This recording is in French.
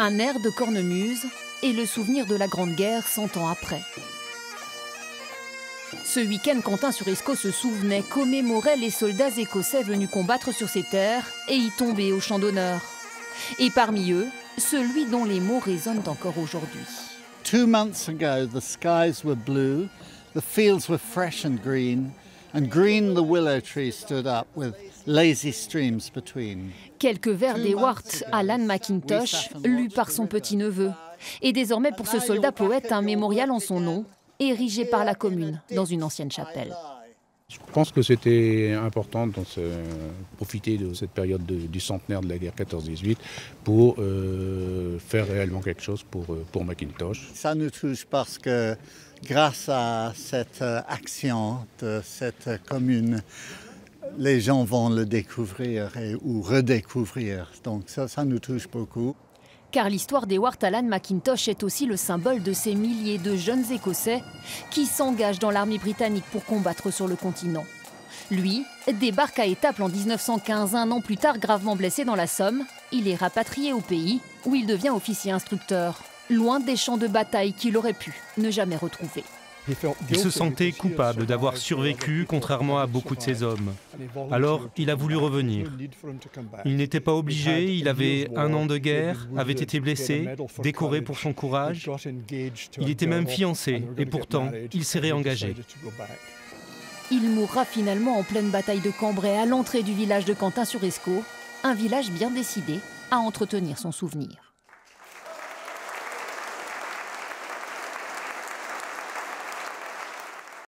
Un air de cornemuse et le souvenir de la Grande Guerre 100 ans après. Ce week-end, Quentin-sur-Escaut se souvenait, commémorait les soldats écossais venus combattre sur ses terres et y tomber au champ d'honneur. Et parmi eux, celui dont les mots résonnent encore aujourd'hui. 2 months ago, the skies were blue, the fields were fresh and green the willow tree stood up with lazy streams between. Quelques vers d'Ewart à Alan McIntosh, lus par son petit-neveu. Et désormais pour ce soldat-poète, un mémorial en son nom, érigé par la commune dans une ancienne chapelle. Je pense que c'était important de profiter de cette période du centenaire de la guerre 14-18 pour faire réellement quelque chose pour McIntosh. Ça nous touche parce que grâce à cette action de cette commune, les gens vont le découvrir ou redécouvrir. Donc ça nous touche beaucoup. Car l'histoire d'Ewart Alan McIntosh est aussi le symbole de ces milliers de jeunes Écossais qui s'engagent dans l'armée britannique pour combattre sur le continent. Lui débarque à Étaples en 1915, un an plus tard gravement blessé dans la Somme. Il est rapatrié au pays où il devient officier instructeur, loin des champs de bataille qu'il aurait pu ne jamais retrouver. Il se sentait coupable d'avoir survécu, contrairement à beaucoup de ses hommes. Alors, il a voulu revenir. Il n'était pas obligé, il avait 1 an de guerre, avait été blessé, décoré pour son courage. Il était même fiancé, et pourtant, il s'est réengagé. Il mourra finalement en pleine bataille de Cambrai, à l'entrée du village de Quentin-sur-Escaut, un village bien décidé à entretenir son souvenir.